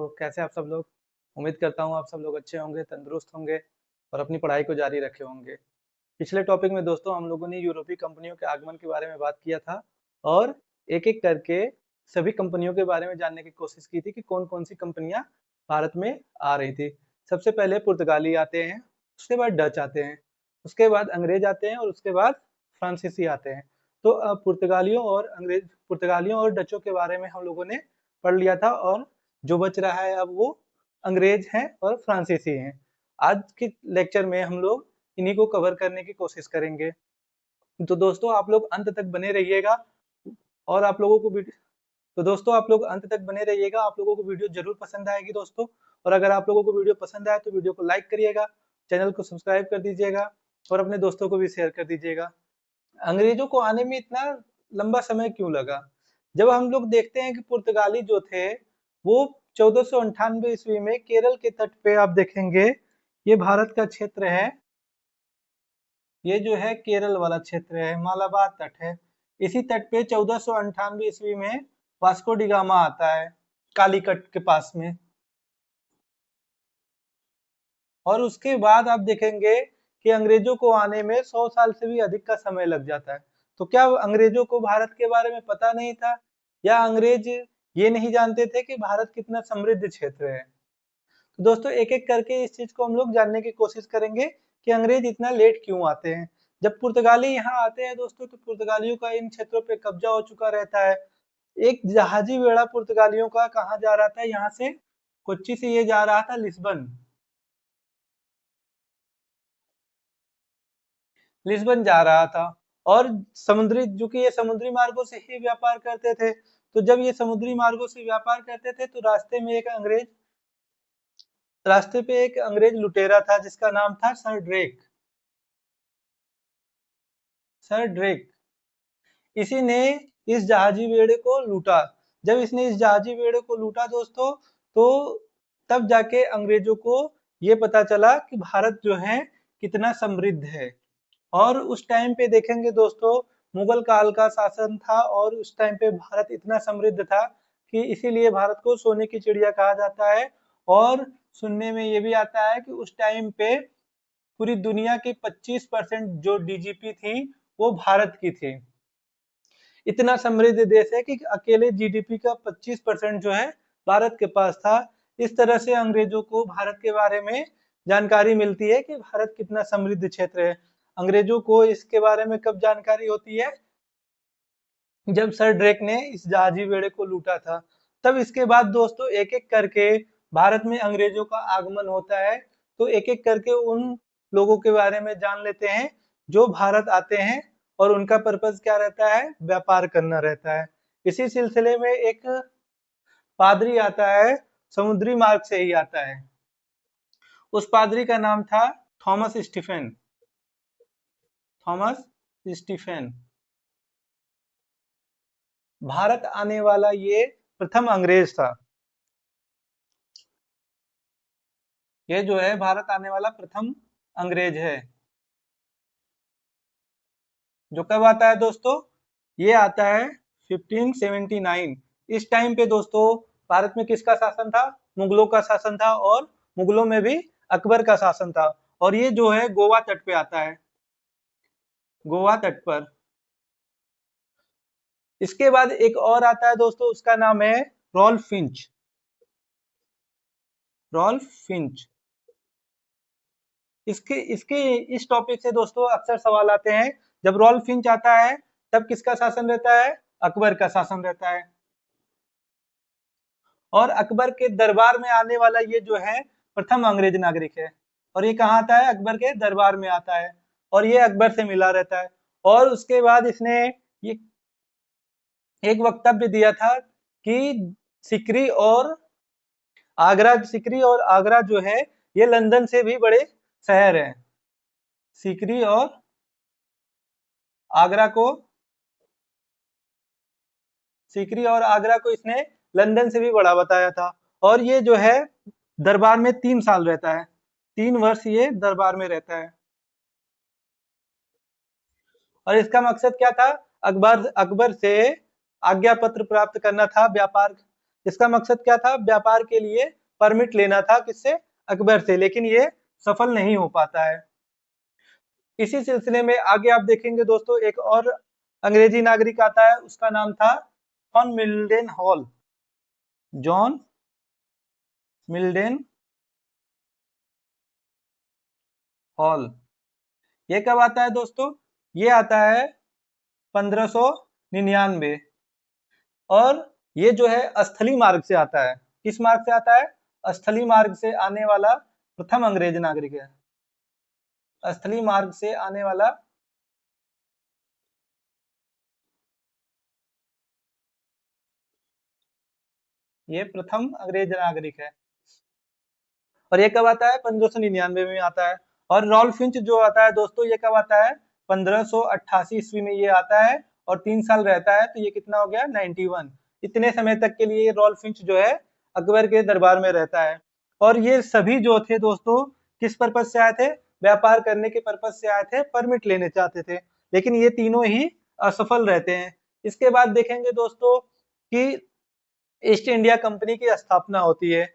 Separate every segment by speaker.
Speaker 1: दोस्तों, कैसे आप सब लोग। उम्मीद करता हूँ आप सब लोग अच्छे होंगे, तंदुरुस्त होंगे और अपनी पढ़ाई को जारी रखे होंगे। पिछले टॉपिक में दोस्तों हम लोगों ने यूरोपीय कंपनियों के आगमन के बारे में बात किया था और एक-एक करके सभी कंपनियों के बारे में जानने की कोशिश की थी कि कौन-कौन सी कंपनियां भारत में आ रही थी। सबसे पहले पुर्तगाली आते हैं, उसके बाद डच आते हैं, उसके बाद अंग्रेज आते हैं और उसके बाद फ्रांसीसी आते हैं। तो पुर्तगालियों और डचों के बारे में हम लोगों ने पढ़ लिया था और जो बच रहा है अब वो अंग्रेज हैं और फ्रांसीसी हैं। आज के लेक्चर में हम लोग इन्हीं को कवर करने की कोशिश करेंगे। तो दोस्तों आप लोग अंत तक बने रहिएगा और आप लोगों को तो दोस्तों आप लोग अंत तक बने रहिएगा, आप लोगों को वीडियो जरूर पसंद आएगी दोस्तों। और अगर आप लोगों को वीडियो पसंद आए तो वीडियो को लाइक करिएगा, चैनल को सब्सक्राइब कर दीजिएगा और अपने दोस्तों को भी शेयर कर दीजिएगा। अंग्रेजों को आने में इतना लंबा समय क्यों लगा? जब हम लोग देखते हैं कि पुर्तगाली जो थे वो 1498 ईस्वी में केरल के तट पे आप देखेंगे, ये भारत का क्षेत्र है, ये जो है केरल वाला क्षेत्र है, मालाबार तट है। इसी तट पे 1498 ईस्वी में वास्को डी गामा आता है कालीकट के पास में। और उसके बाद आप देखेंगे कि अंग्रेजों को आने में 100 साल से भी अधिक का समय लग जाता है। तो क्या अंग्रेजों को भारत के बारे में पता नहीं था या अंग्रेज ये नहीं जानते थे कि भारत कितना समृद्ध क्षेत्र है? तो दोस्तों एक एक करके इस चीज को हम लोग जानने की कोशिश करेंगे कि अंग्रेज इतना लेट क्यों आते हैं। जब पुर्तगाली यहाँ आते हैं दोस्तों तो पुर्तगालियों का इन क्षेत्रों पे कब्जा हो चुका रहता है। एक जहाजी बेड़ा पुर्तगालियों का कहाँ जा रहा था, यहाँ से कोच्चि से ये जा रहा था लिस्बन। लिस्बन जा रहा था और समुद्री, जो कि ये समुद्री मार्गों से ही व्यापार करते थे। तो जब ये समुद्री मार्गों से व्यापार करते थे तो रास्ते पे एक अंग्रेज लुटेरा था जिसका नाम था सर ड्रेक। इसी ने इस जहाजी बेड़े को लूटा। जब इसने इस जहाजी बेड़े को लूटा दोस्तों, तो तब जाके अंग्रेजों को ये पता चला कि भारत जो है कितना समृद्ध है। और उस टाइम पे देखेंगे दोस्तों, मुगल काल का शासन था और उस टाइम पे भारत इतना समृद्ध था कि इसीलिए भारत को सोने की चिड़िया कहा जाता है। और सुनने में ये भी आता है कि उस टाइम पे पूरी दुनिया की 25% जो डीजीपी थी वो भारत की थी। इतना समृद्ध देश है कि अकेले जीडीपी का 25% जो है भारत के पास था। इस तरह से अंग्रेजों को भारत के बारे में जानकारी मिलती है कि भारत कितना समृद्ध क्षेत्र है। अंग्रेजों को इसके बारे में कब जानकारी होती है? जब सर ड्रेक ने इस जहाजी बेड़े को लूटा था। तब इसके बाद दोस्तों एक एक करके भारत में अंग्रेजों का आगमन होता है। तो एक एक करके उन लोगों के बारे में जान लेते हैं जो भारत आते हैं और उनका पर्पस क्या रहता है? व्यापार करना रहता है। इसी सिलसिले में एक पादरी आता है, समुद्री मार्ग से ही आता है। उस पादरी का नाम था थॉमस स्टीफेन। भारत आने वाला ये प्रथम अंग्रेज था। ये जो है भारत आने वाला प्रथम अंग्रेज है। जो कब आता है दोस्तों? ये आता है 1579। इस टाइम पे दोस्तों भारत में किसका शासन था? मुगलों का शासन था और मुगलों में भी अकबर का शासन था। और ये जो है गोवा तट पे आता है, गोवा तट पर। इसके बाद एक और आता है दोस्तों, उसका नाम है रॉल्फ फिंच। इसके इसके इस टॉपिक से दोस्तों अक्सर सवाल आते हैं। जब रॉल्फ फिंच आता है तब किसका शासन रहता है? अकबर का शासन रहता है। और अकबर के दरबार में आने वाला ये जो है प्रथम अंग्रेज नागरिक है। और ये कहाँ आता है? अकबर के दरबार में आता है और ये अकबर से मिला रहता है। और उसके बाद इसने ये एक वक्तव्य दिया था कि सिकरी और सिकरी और आगरा जो है ये लंदन से भी बड़े शहर हैं। सिकरी और आगरा को इसने लंदन से भी बड़ा बताया था। और ये जो है दरबार में 3 साल रहता है, 3 वर्ष ये दरबार में रहता है। और इसका मकसद क्या था? अकबर से आज्ञा पत्र प्राप्त करना था व्यापार इसका मकसद क्या था? व्यापार के लिए परमिट लेना था, किससे? अकबर से, लेकिन ये सफल नहीं हो पाता है। इसी सिलसिले में आगे आप देखेंगे दोस्तों, एक और अंग्रेजी नागरिक आता है, उसका नाम था John Milden Hall. John Milden Hall. ये कब आता है दोस्तों? ये आता है 1599, और ये जो है स्थली मार्ग से आता है। किस मार्ग से आता है? स्थली मार्ग से आने वाला प्रथम अंग्रेज नागरिक है। स्थली मार्ग से आने वाला ये प्रथम अंग्रेज नागरिक है। और ये कब आता है? 1599 में आता है। और रॉल्फ फिंच जो आता है दोस्तों, ये कब आता है? 1588 ईस्वी में ये आता है, और 3 साल रहता है, तो ये कितना हो गया? 91। इतने समय तक के लिए रॉल्फ फिंच जो है अकबर के दरबार में रहता है। और ये सभी जो थे दोस्तों, किस पर्पज से आए थे? व्यापार करने के पर्पज से आए थे, परमिट लेने चाहते थे, लेकिन ये तीनों ही असफल रहते हैं। इसके बाद देखेंगे दोस्तों कि ईस्ट इंडिया कंपनी की स्थापना होती है।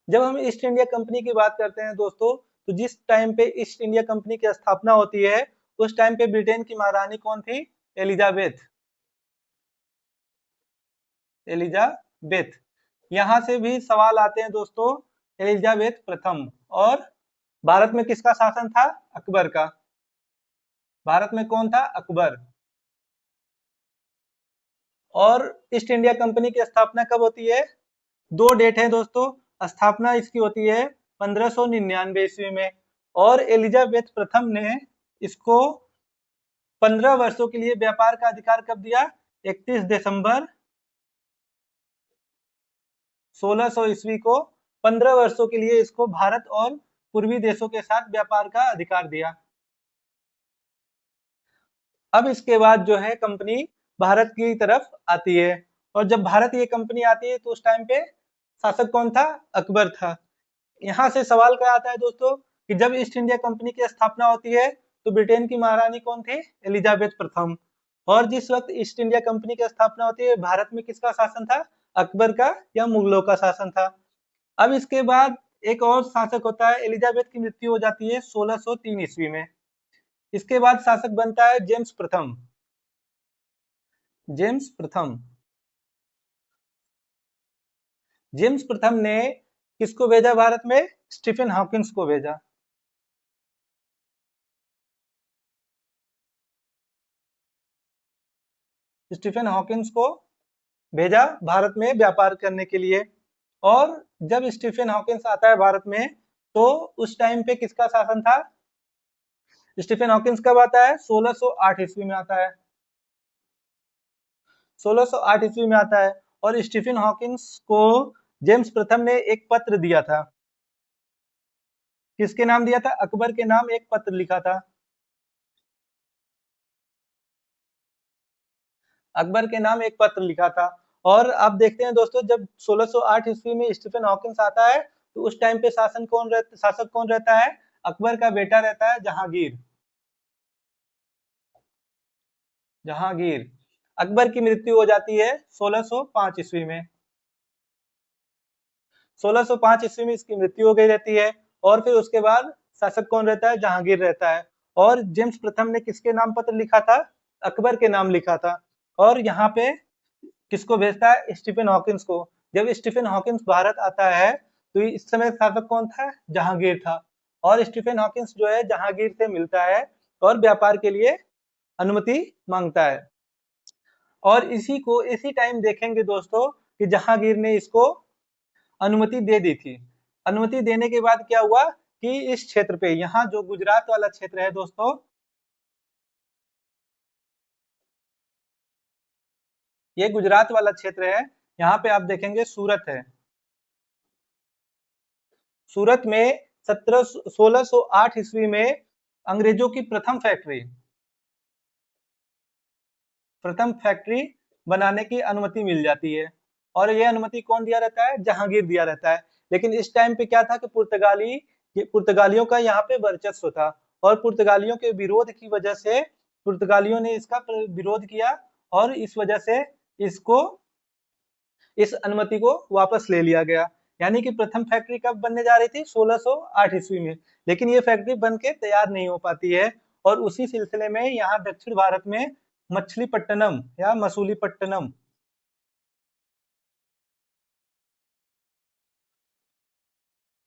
Speaker 1: जब हम ईस्ट इंडिया कंपनी की बात करते हैं दोस्तों, तो जिस टाइम पे ईस्ट इंडिया कंपनी की स्थापना होती है, उस टाइम पे ब्रिटेन की महारानी कौन थी? एलिजाबेथ। एलिजाबेथ। यहाँ से भी सवाल आते हैं दोस्तों, एलिजाबेथ प्रथम। और भारत में किसका शासन था? अकबर का। भारत में कौन था? अकबर। और ईस्ट इंडिया कंपनी की स्थापना कब होती है? 2 डेट है दोस्तों। स्थापना इसकी होती है 1599 ईस्वी में, और एलिजाबेथ प्रथम ने इसको 15 वर्षों के लिए व्यापार का अधिकार कब दिया? 31 दिसंबर 1600 ईस्वी को 15 वर्षों के लिए इसको भारत और पूर्वी देशों के साथ व्यापार का अधिकार दिया। अब इसके बाद जो है कंपनी भारत की तरफ आती है, और जब भारत ये कंपनी आती है तो उस टाइम पे शासक कौन था? अकबर था। यहाँ से सवाल क्या आता है दोस्तों कि जब ईस्ट इंडिया कंपनी की स्थापना होती है तो ब्रिटेन की महारानी कौन थी? एलिजाबेथ प्रथम। और जिस वक्त ईस्ट इंडिया कंपनी की स्थापना होती है, भारत में किसका शासन था? अकबर का या मुगलों का शासन था। अब इसके बाद एक और शासक होता है, एलिजाबेथ की मृत्यु हो जाती है 1603 ईस्वी में। इसके बाद शासक बनता है जेम्स प्रथम। जेम्स प्रथम। जेम्स प्रथम ने किसको भेजा भारत में? स्टीफन हॉकिंस को भेजा। स्टीफन हॉकिंस को भेजा भारत में व्यापार करने के लिए। और जब स्टीफन हॉकिंस आता है भारत में, तो उस टाइम पे किसका शासन था? स्टीफन हॉकिंस कब आता है? 1608 ईस्वी में आता है। 1608 ईस्वी में आता है। और स्टीफन हॉकिंस को जेम्स प्रथम ने एक पत्र दिया था। किसके नाम दिया था? अकबर के नाम एक पत्र लिखा था। अकबर के नाम एक पत्र लिखा था। और आप देखते हैं दोस्तों, जब 1608 ईस्वी में स्टीफन हॉकिंस आता है, तो उस टाइम पे शासक कौन रहता है? अकबर का बेटा रहता है जहांगीर। जहांगीर। अकबर की मृत्यु हो जाती है 1605 ईस्वी में। 1605 ईस्वी में इसकी मृत्यु हो गई रहती है। और फिर उसके बाद शासक कौन रहता है? जहांगीर रहता है। और जेम्स प्रथम ने किसके नाम पत्र लिखा था? अकबर के नाम लिखा था। और यहाँ पे किसको भेजता है? स्टीफन हॉकिंस को। जब स्टीफन हॉकिंस भारत आता है, तो इस समय शासक कौन था? जहांगीर था। और स्टीफन हॉकिंस जो है जहांगीर से मिलता है और व्यापार के लिए अनुमति मांगता है। और इसी टाइम देखेंगे दोस्तों कि जहांगीर ने इसको अनुमति दे दी थी। अनुमति देने के बाद क्या हुआ कि इस क्षेत्र पे, यहाँ जो गुजरात वाला क्षेत्र है दोस्तों, ये गुजरात वाला क्षेत्र है। यहाँ पे आप देखेंगे सूरत है। सूरत में 1608 ईस्वी में अंग्रेजों की प्रथम फैक्ट्री बनाने की अनुमति मिल जाती है। और ये अनुमति कौन दिया रहता है? जहांगीर दिया रहता है। लेकिन इस टाइम पे क्या था कि पुर्तगालियों का यहाँ पे वर्चस्व था, और पुर्तगालियों के विरोध की वजह से पुर्तगालियों ने इसका विरोध किया, और इस वजह से इसको इस अनुमति को वापस ले लिया गया। यानी कि प्रथम फैक्ट्री कब बनने जा रही थी? 1608 ईस्वी में, लेकिन ये फैक्ट्री बन के तैयार नहीं हो पाती है। और उसी सिलसिले में यहाँ दक्षिण भारत में मछलीपट्टनम या मसूलीपट्टनम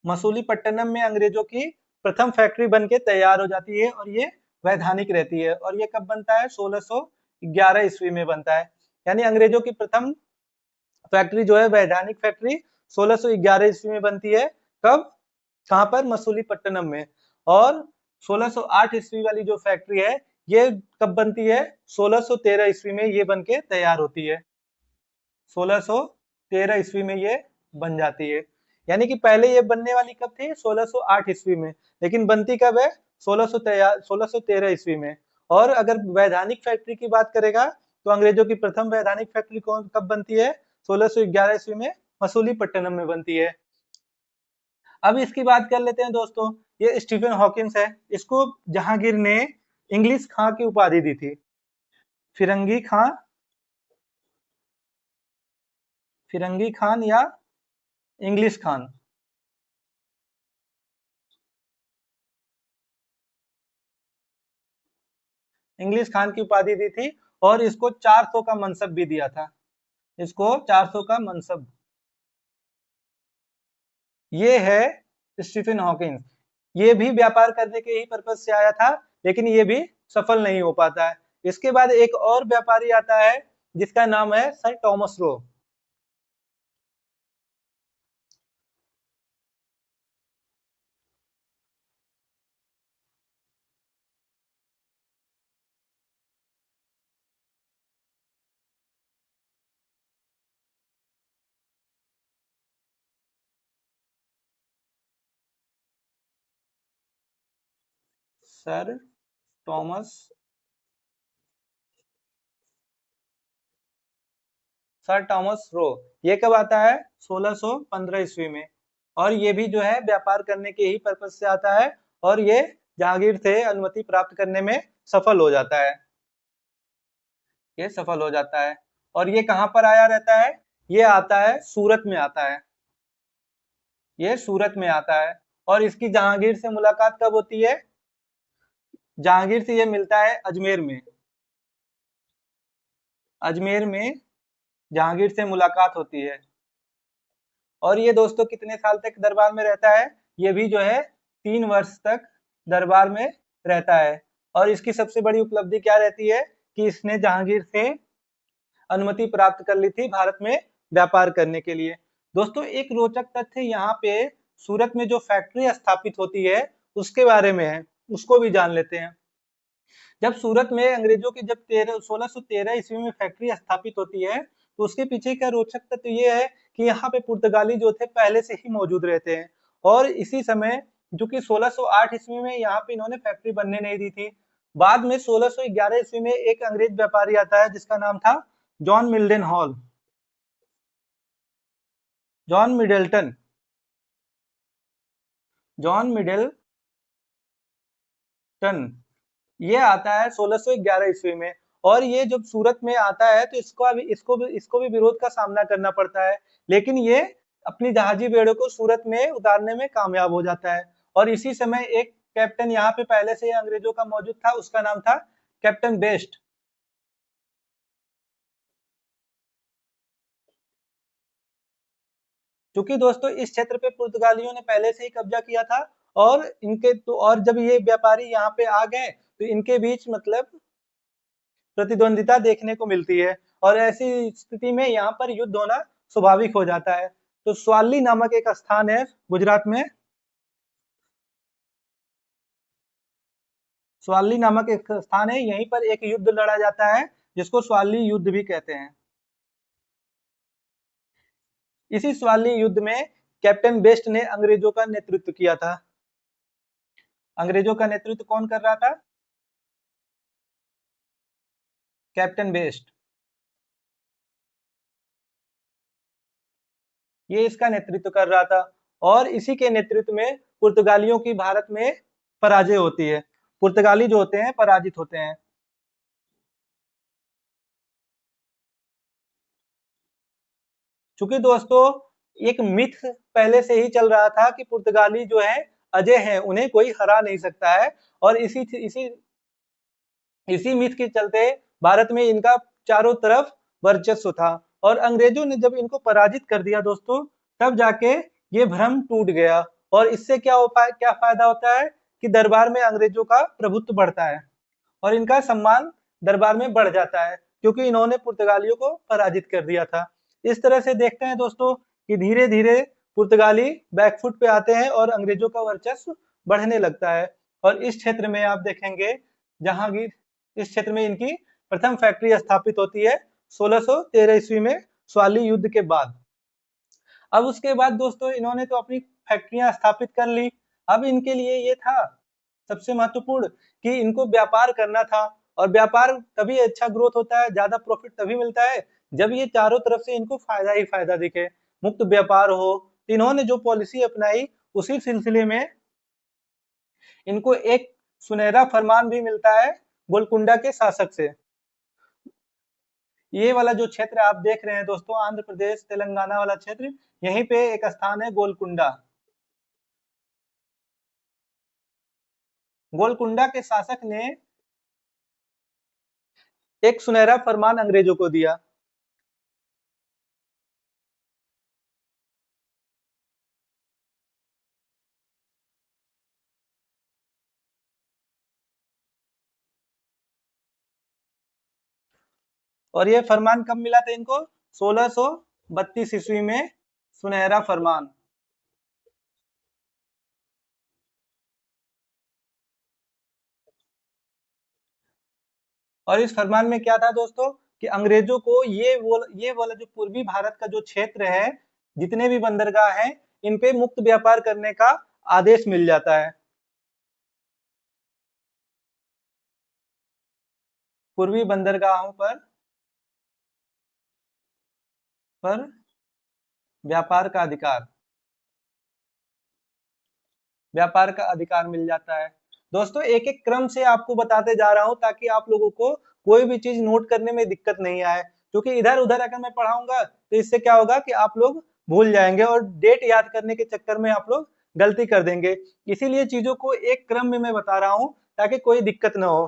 Speaker 1: मसूलीपट्टनम में अंग्रेजों की प्रथम फैक्ट्री बन के तैयार हो जाती है और ये वैधानिक रहती है। और ये कब बनता है? 1611 ईस्वी में बनता है। यानी अंग्रेजों की प्रथम फैक्ट्री जो है वैधानिक फैक्ट्री 1611 ईस्वी में बनती है। कब? कहाँ पर? मसूलीपट्टनम में। और 1608 ईस्वी वाली जो फैक्ट्री है ये कब बनती है? 1613 ईस्वी में ये बन के तैयार होती है। 1613 ईस्वी में ये बन जाती है। यानी कि पहले ये बनने वाली कब थी? 1608 ईस्वी में, लेकिन बनती कब है? 1613 ईस्वी में। और अगर वैधानिक फैक्ट्री की बात करेगा तो अंग्रेजों की प्रथम वैधानिक फैक्ट्री कौन कब बनती है? 1611 ईस्वी में मसूलीपट्टनम में बनती है। अब इसकी बात कर लेते हैं दोस्तों। ये स्टीफन हॉकिंस है, इसको जहांगीर ने इंग्लिश खां की उपाधि दी थी। फिरंगी खां, फिरंगी खान या इंग्लिश खान। इंग्लिश खान की उपाधि दी थी और इसको 400 का मनसब भी दिया था। इसको 400 का मनसब। ये है स्टीफन हॉकिंस। ये भी व्यापार करने के ही पर्पज से आया था, लेकिन ये भी सफल नहीं हो पाता है। इसके बाद एक और व्यापारी आता है जिसका नाम है sir Thomas Roe. Sir Thomas sir Thomas Roe. ये कब आता है? 1615 ईस्वी में। और ये भी जो है व्यापार करने के ही पर्पज से आता है और ये जहांगीर से अनुमति प्राप्त करने में सफल हो जाता है। ये सफल हो जाता है। और ये कहाँ पर आया रहता है? ये आता है सूरत में आता है। ये सूरत में आता है। और इसकी जहांगीर से मुलाकात कब होती है? जहांगीर से ये मिलता है अजमेर में। अजमेर में जहांगीर से मुलाकात होती है। और ये दोस्तों कितने साल तक दरबार में रहता है? ये भी जो है 3 वर्ष तक दरबार में रहता है। और इसकी सबसे बड़ी उपलब्धि क्या रहती है? कि इसने जहांगीर से अनुमति प्राप्त कर ली थी भारत में व्यापार करने के लिए। दोस्तों एक रोचक तथ्य यहाँ पे सूरत में जो फैक्ट्री स्थापित होती है उसके बारे में है, उसको भी जान लेते हैं। जब सूरत में अंग्रेजों की जब 1613 ईस्वी में फैक्ट्री स्थापित होती है तो उसके पीछे का रोचक तथ्य ये है कि यहाँ पे पुर्तगाली जो थे पहले से ही मौजूद रहते हैं। और इसी समय जो कि 1608 ईस्वी में यहाँ पे इन्होंने फैक्ट्री बनने नहीं दी थी। बाद में 1611 ईस्वी में एक अंग्रेज व्यापारी आता है जिसका नाम था John Milden Hall, John Middleton, John Middleton. ये आता है 1611 ईस्वी में। और ये जब सूरत में आता है तो इसको भी विरोध का सामना करना पड़ता है, लेकिन ये अपनी जहाजी बेड़ों को सूरत में उतारने में कामयाब हो जाता है। और इसी समय एक कैप्टन यहाँ पे पहले से अंग्रेजों का मौजूद था, उसका नाम था कैप्टन बेस्ट। क्योंकि दोस्तों इस क्षेत्र पे पुर्तगालियों ने पहले से ही कब्जा किया था। और इनके तो और जब ये व्यापारी यहाँ पे आ गए तो इनके बीच मतलब प्रतिद्वंदिता देखने को मिलती है। और ऐसी स्थिति में यहाँ पर युद्ध होना स्वाभाविक हो जाता है। तो स्वाली नामक एक स्थान है गुजरात में। स्वाली नामक एक स्थान है, यहीं पर एक युद्ध लड़ा जाता है जिसको स्वाली युद्ध भी कहते हैं। इसी स्वाली युद्ध में कैप्टन बेस्ट ने अंग्रेजों का नेतृत्व किया था। अंग्रेजों का नेतृत्व कौन कर रहा था? Captain best. ये इसका नेतृत्व कर रहा था। और इसी के नेतृत्व में पुर्तगालियों की भारत में पराजय होती है। पुर्तगाली जो होते हैं पराजित होते हैं। चूंकि दोस्तों एक मिथ पहले से ही चल रहा था कि पुर्तगाली जो है अजय है, उन्हें कोई हरा नहीं सकता है, और इसी इसी इसी मिथ के चलते भारत में इनका चारों तरफ वर्चस्व था, और अंग्रेजों ने जब इनको पराजित कर दिया दोस्तों, तब जाके ये भ्रम टूट गया, और इससे क्या फायदा होता है कि दरबार में अंग्रेजों का प्रभुत्व बढ़ता है और इनका सम्मान दरबार में बढ़ जाता है, क्योंकि इन्होंने पुर्तगालियों को पराजित कर दिया था। इस तरह से देखते हैं दोस्तों कि धीरे धीरे पुर्तगाली बैकफुट पे आते हैं और अंग्रेजों का वर्चस्व बढ़ने लगता है। और इस क्षेत्र में आप देखेंगे जहांगीर, इस क्षेत्र में इनकी प्रथम फैक्ट्री स्थापित होती है 1613 ईस्वी में स्वाली युद्ध के बाद। अब उसके बाद दोस्तों इन्होंने तो अपनी फैक्ट्रियां स्थापित कर ली। अब इनके लिए ये था सबसे महत्वपूर्ण कि इनको व्यापार करना था, और व्यापार तभी अच्छा ग्रोथ होता है, ज्यादा प्रॉफिट तभी मिलता है जब ये चारों तरफ से इनको फायदा ही फायदा दिखे, मुक्त व्यापार हो। इन्होंने जो पॉलिसी अपनाई उसी सिलसिले में इनको एक सुनहरा फरमान भी मिलता है गोलकुंडा के शासक से। ये वाला जो क्षेत्र आप देख रहे हैं दोस्तों, आंध्र प्रदेश तेलंगाना वाला क्षेत्र, यहीं पे एक स्थान है गोलकुंडा। गोलकुंडा के शासक ने एक सुनहरा फरमान अंग्रेजों को दिया। और ये फरमान कब मिला था इनको? 1632 ईस्वी में सुनहरा फरमान। और इस फरमान में क्या था दोस्तों कि अंग्रेजों को ये वाला जो पूर्वी भारत का जो क्षेत्र है, जितने भी बंदरगाह हैं, इन पे मुक्त व्यापार करने का आदेश मिल जाता है। पूर्वी बंदरगाहों पर व्यापार व्यापार का अधिकार मिल जाता है। दोस्तों एक एक क्रम से आपको बताते जा रहा हूं ताकि आप लोगों को कोई भी चीज नोट करने में दिक्कत नहीं आए, क्योंकि इधर उधर अगर मैं पढ़ाऊंगा तो इससे क्या होगा कि आप लोग भूल जाएंगे और डेट याद करने के चक्कर में आप लोग गलती कर देंगे। इसीलिए चीजों को एक क्रम में मैं बता रहा हूँ ताकि कोई दिक्कत ना हो।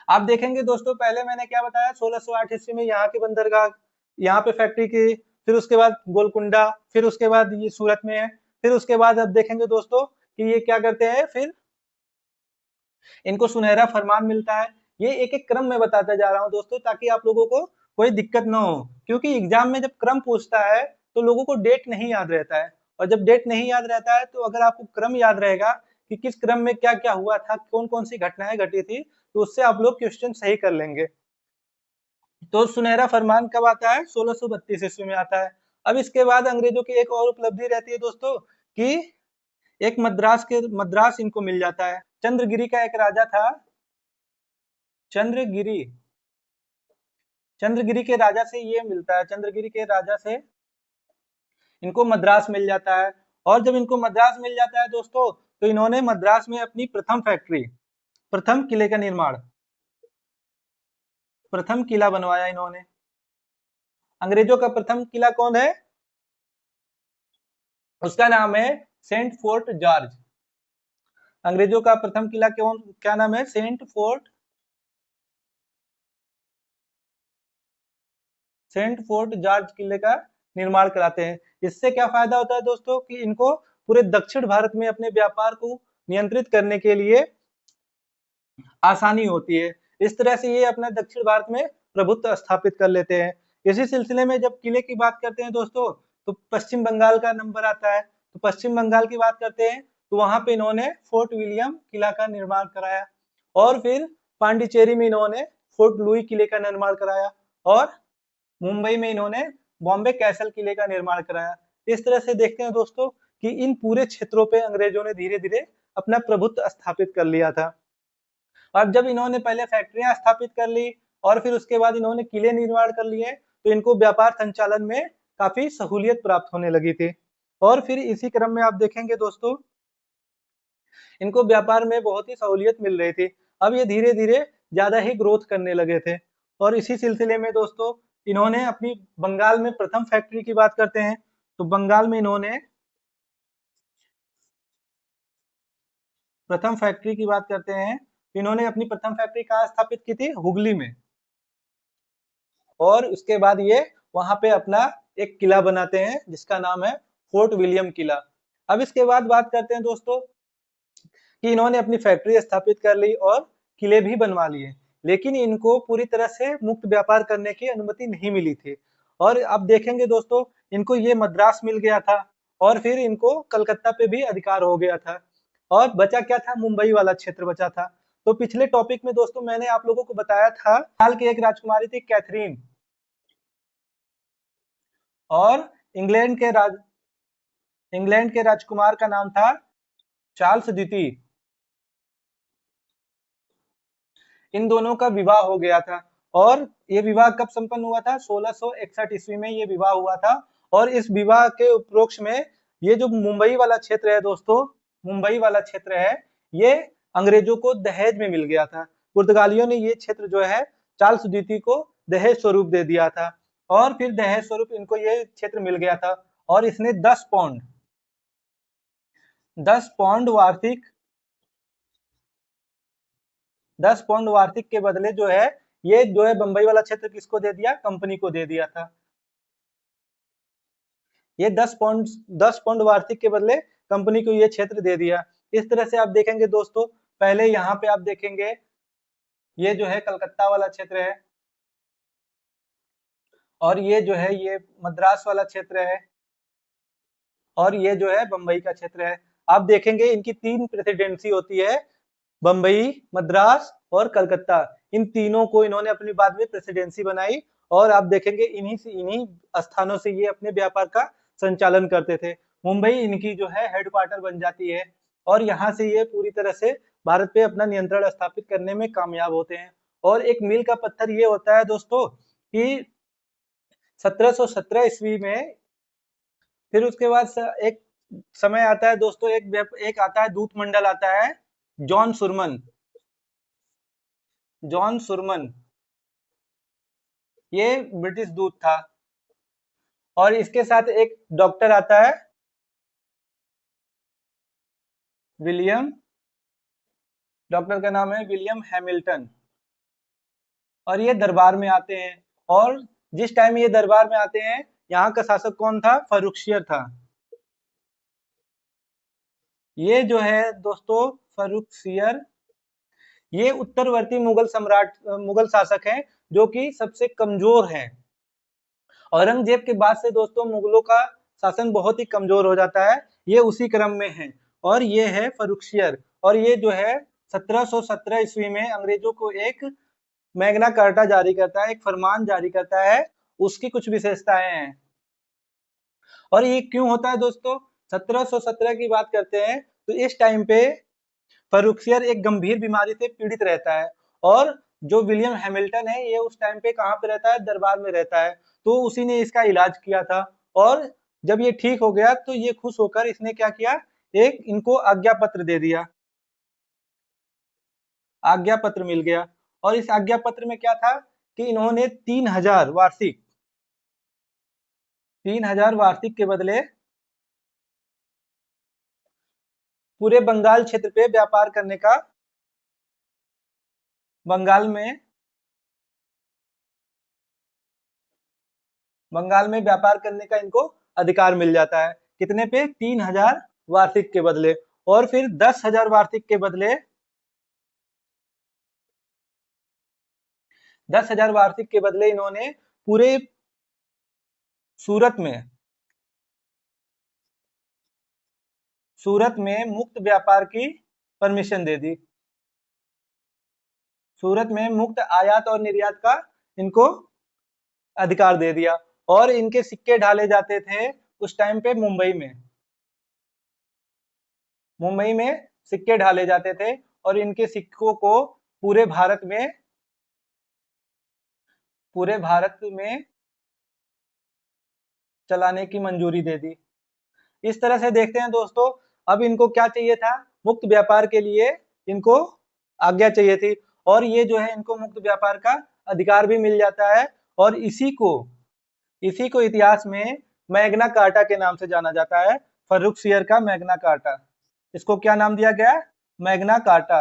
Speaker 1: आप देखेंगे दोस्तों, पहले मैंने क्या बताया, 1608 ईस्वी में यहाँ के बंदरगाह, यहाँ पे फैक्ट्री की, फिर उसके बाद गोलकुंडा, फिर उसके बाद ये सूरत में है, फिर उसके बाद अब देखेंगे दोस्तों कि ये क्या करते हैं, फिर इनको सुनहरा फरमान मिलता है। ये एक एक क्रम में बताते जा रहा हूँ दोस्तों ताकि आप लोगों को कोई दिक्कत ना हो, क्योंकि एग्जाम में जब क्रम पूछता है तो लोगों को डेट नहीं याद रहता है, और जब डेट नहीं याद रहता है तो अगर आपको क्रम याद रहेगा कि किस क्रम में क्या क्या हुआ था, कौन कौन सी घटनाएं घटी थी, तो उससे आप लोग क्वेश्चन सही कर लेंगे। तो सुनहरा फरमान कब आता है? 1632 ईस्वी में आता है। अब इसके बाद अंग्रेजों की एक और उपलब्धि रहती है दोस्तों कि एक मद्रास इनको मिल जाता है। चंद्रगिरी का एक राजा था, चंद्रगिरी, चंद्रगिरी के राजा से ये मिलता है, चंद्रगिरी के राजा से इनको मद्रास मिल जाता है। और जब इनको मद्रास मिल जाता है दोस्तों, तो इन्होंने मद्रास में अपनी प्रथम फैक्ट्री, प्रथम किले का निर्माण, प्रथम किला बनवाया इन्होंने। अंग्रेजों का प्रथम किला कौन है? उसका नाम है सेंट फोर्ट जॉर्ज। अंग्रेजों का प्रथम किला क्या नाम है? सेंट फोर्ट जॉर्ज किले का निर्माण कराते हैं। इससे क्या फायदा होता है दोस्तों कि इनको पूरे दक्षिण भारत में अपने व्यापार को नियंत्रित करने के लिए आसानी होती है। इस तरह से ये अपने दक्षिण भारत में प्रभुत्व स्थापित कर लेते हैं। इसी सिलसिले में जब किले की बात करते हैं दोस्तों, तो पश्चिम बंगाल का नंबर आता है। तो पश्चिम बंगाल की बात करते हैं तो वहां पे इन्होंने फोर्ट विलियम किला का निर्माण कराया, और फिर पांडिचेरी में इन्होंने फोर्ट लुई किले का निर्माण कराया, और मुंबई में इन्होंने बॉम्बे कैसल किले का निर्माण कराया। इस तरह से देखते हैं दोस्तों कि इन पूरे क्षेत्रों पे अंग्रेजों ने धीरे धीरे अपना प्रभुत्व स्थापित कर लिया था। अब जब इन्होंने पहले फैक्ट्रियां स्थापित कर ली और फिर उसके बाद इन्होंने किले निर्माण कर लिए, तो इनको व्यापार संचालन में काफी सहूलियत प्राप्त होने लगी थी। और फिर इसी क्रम में आप देखेंगे दोस्तों, इनको व्यापार में बहुत ही सहूलियत मिल रही थी। अब ये धीरे धीरे ज्यादा ही ग्रोथ करने लगे थे। और इसी सिलसिले में दोस्तों इन्होंने अपनी बंगाल में प्रथम फैक्ट्री की बात करते हैं, तो बंगाल में इन्होंने प्रथम फैक्ट्री की बात करते हैं, तो इन्होंने अपनी प्रथम फैक्ट्री कहाँ स्थापित की थी? हुगली में। और उसके बाद ये वहां पे अपना एक किला बनाते हैं जिसका नाम है फोर्ट विलियम किला। अब इसके बाद बात करते हैं दोस्तों कि इन्होंने अपनी फैक्ट्री स्थापित कर ली और किले भी बनवा लिए, लेकिन इनको पूरी तरह से मुक्त व्यापार करने की अनुमति नहीं मिली थी। और अब देखेंगे दोस्तों, इनको ये मद्रास मिल गया था और फिर इनको कलकत्ता पे भी अधिकार हो गया था, और बचा क्या था? मुंबई वाला क्षेत्र बचा था। तो पिछले टॉपिक में दोस्तों मैंने आप लोगों को बताया था, हाल की एक राजकुमारी थी कैथरीन, और इंग्लैंड के राजकुमार का नाम था चार्ल्स द्वितीय। इन दोनों का विवाह हो गया था, और ये विवाह कब संपन्न हुआ था? 1661 ईस्वी में ये विवाह हुआ था। और इस विवाह के उपरोक्ष में ये जो मुंबई वाला क्षेत्र है दोस्तों, मुंबई वाला क्षेत्र है, ये अंग्रेजों को दहेज में मिल गया था। पुर्तगालियों ने ये क्षेत्र जो है चार्ल्स द्वितीय को दहेज स्वरूप दे दिया था, और फिर दहेज स्वरूप इनको ये क्षेत्र मिल गया था। और इसने 10 पौंड वार्षिक 10 पौंड वार्षिक के बदले जो है, ये जो है बंबई वाला क्षेत्र किसको दे दिया? कंपनी को दे दिया था। ये 10 पौंड वार्षिक के बदले कंपनी को ये क्षेत्र दे दिया। इस तरह से आप देखेंगे दोस्तों, पहले यहाँ पे आप देखेंगे ये जो है कलकत्ता वाला क्षेत्र है, और ये जो है ये मद्रास वाला क्षेत्र है, और ये जो है बंबई का क्षेत्र है। आप देखेंगे इनकी 3 प्रेसिडेंसी होती है, बंबई, मद्रास और कलकत्ता। इन तीनों को इन्होंने अपनी बाद में प्रेसिडेंसी बनाई, और आप देखेंगे इन्हीं स्थानों से ये अपने व्यापार का संचालन करते थे। मुंबई इनकी जो है हेडक्वार्टर बन जाती है, और यहाँ से ये पूरी तरह से भारत पे अपना नियंत्रण स्थापित करने में कामयाब होते हैं। और एक मील का पत्थर ये होता है दोस्तों कि 1717 ईस्वी में, फिर उसके बाद एक समय आता है दोस्तों, एक आता है दूत मंडल आता है, जॉन सुरमन। जॉन सुरमन ये ब्रिटिश दूत था, और इसके साथ एक डॉक्टर आता है, विलियम, डॉक्टर का नाम है विलियम हैमिल्टन। और ये दरबार में आते हैं, और जिस टाइम ये दरबार में आते हैं, यहाँ का शासक कौन था? फर्रुखशियर था। ये जो है दोस्तों फर्रुखशियर, ये उत्तरवर्ती मुगल शासक हैं, जो कि सबसे कमजोर हैं। औरंगजेब के बाद से दोस्तों मुगलों का शासन बहुत ही कमजोर हो जाता है, ये उसी क्रम में है। और ये है फर्रुखशियर, और ये जो है 1717 ईस्वी में अंग्रेजों को एक मैग्ना कार्टा जारी करता है, एक फरमान जारी करता है, उसकी कुछ विशेषताएं हैं। और ये क्यों होता है दोस्तों? 1717 की बात करते हैं, तो इस टाइम पे फर्रुखशियर एक गंभीर बीमारी से पीड़ित रहता है, और जो विलियम हैमिल्टन है ये उस टाइम पे कहाँ पे रहता है? दरबार में रहता है। तो उसी ने इसका इलाज किया था, और जब ये ठीक हो गया तो ये खुश होकर इसने क्या किया? एक इनको आज्ञा पत्र दे दिया, आज्ञा पत्र मिल गया। और इस आज्ञा पत्र में क्या था कि इन्होंने 3000 वार्षिक के बदले पूरे बंगाल क्षेत्र पे व्यापार करने का, बंगाल में व्यापार करने का इनको अधिकार मिल जाता है। कितने पे? 3000 वार्षिक के बदले। और फिर 10,000 वार्षिक के बदले, 10,000 वार्षिक के बदले इन्होंने पूरे सूरत में मुक्त व्यापार की परमिशन दे दी। सूरत में मुक्त आयात और निर्यात का इनको अधिकार दे दिया। और इनके सिक्के ढाले जाते थे उस टाइम पे मुंबई में सिक्के ढाले जाते थे, और इनके सिक्कों को पूरे भारत में चलाने की मंजूरी दे दी। इस तरह से देखते हैं दोस्तों, अब इनको क्या चाहिए था? मुक्त व्यापार के लिए इनको आज्ञा चाहिए थी, और ये जो है इनको मुक्त व्यापार का अधिकार भी मिल जाता है, और इसी को इतिहास में मैग्ना कार्टा के नाम से जाना जाता है। फर्रुखसियर का मैग्ना कार्टा, इसको क्या नाम दिया गया है? Magna carta.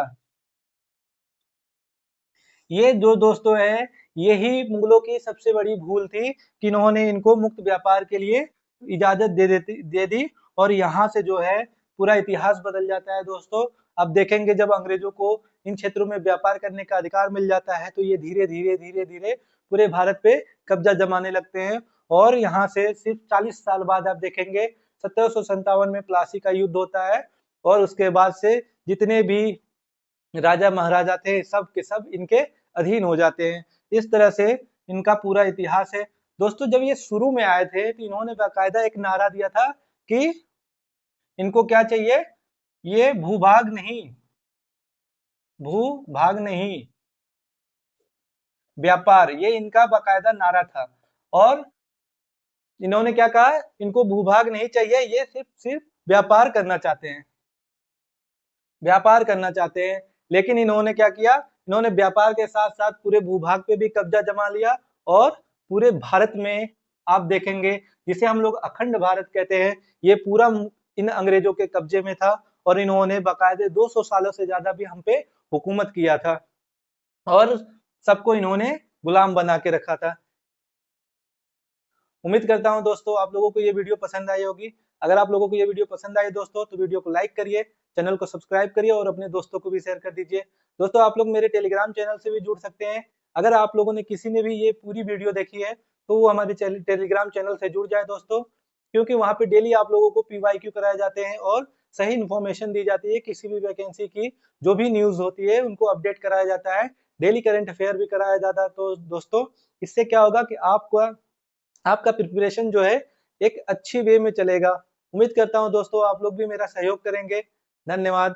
Speaker 1: ये जो दोस्तों है, यही मुगलों की सबसे बड़ी भूल थी कि इन्होंने इनको मुक्त व्यापार के लिए इजाजत दे दी, और यहाँ से जो है पूरा इतिहास बदल जाता है दोस्तों। अब देखेंगे जब अंग्रेजों को इन क्षेत्रों में व्यापार करने का अधिकार मिल जाता है तो ये धीरे धीरे पूरे भारत पे कब्जा जमाने लगते हैं। और यहाँ से सिर्फ 40 साल बाद आप देखेंगे 1757 में प्लासी का युद्ध होता है, और उसके बाद से जितने भी राजा महाराजा थे सब के सब इनके अधीन हो जाते हैं। इस तरह से इनका पूरा इतिहास है दोस्तों। जब ये शुरू में आए थे तो इन्होंने बाकायदा एक नारा दिया था कि इनको क्या चाहिए? ये भूभाग नहीं व्यापार, ये इनका बाकायदा नारा था। और इन्होंने क्या कहा? इनको भूभाग नहीं चाहिए, ये सिर्फ व्यापार करना चाहते हैं, व्यापार करना चाहते हैं। लेकिन इन्होंने क्या किया? इन्होंने व्यापार के साथ साथ पूरे भूभाग पे भी कब्जा जमा लिया, और पूरे भारत में आप देखेंगे जिसे हम लोग अखंड भारत कहते हैं, ये पूरा इन अंग्रेजों के कब्जे में था। और इन्होंने बाकायदे 200 सालों से ज्यादा भी हम पे हुकूमत किया था, और सबको इन्होंने गुलाम बना के रखा था। उम्मीद करता हूं दोस्तों आप लोगों को ये वीडियो पसंद आई होगी। अगर आप लोगों को ये वीडियो पसंद आई दोस्तों तो वीडियो को लाइक करिए, चैनल को सब्सक्राइब करिए और अपने दोस्तों को भी शेयर कर दीजिए। दोस्तों आप लोग मेरे टेलीग्राम चैनल से भी जुड़ सकते हैं। अगर आप लोगों ने किसी ने भी ये पूरी वीडियो देखी है तो वो हमारे टेलीग्राम चैनल से जुड़ जाए दोस्तों, क्योंकि वहाँ पे डेली आप लोगों को PYQ कराए जाते हैं और सही इन्फॉर्मेशन दी जाती है। किसी भी वैकेंसी की जो भी न्यूज होती है उनको अपडेट कराया जाता है, डेली करंट अफेयर भी कराया जाता है। तो दोस्तों इससे क्या होगा कि आपका प्रिपरेशन जो है एक अच्छी वे में चलेगा। उम्मीद करता हूँ दोस्तों आप लोग भी मेरा सहयोग करेंगे। धन्यवाद।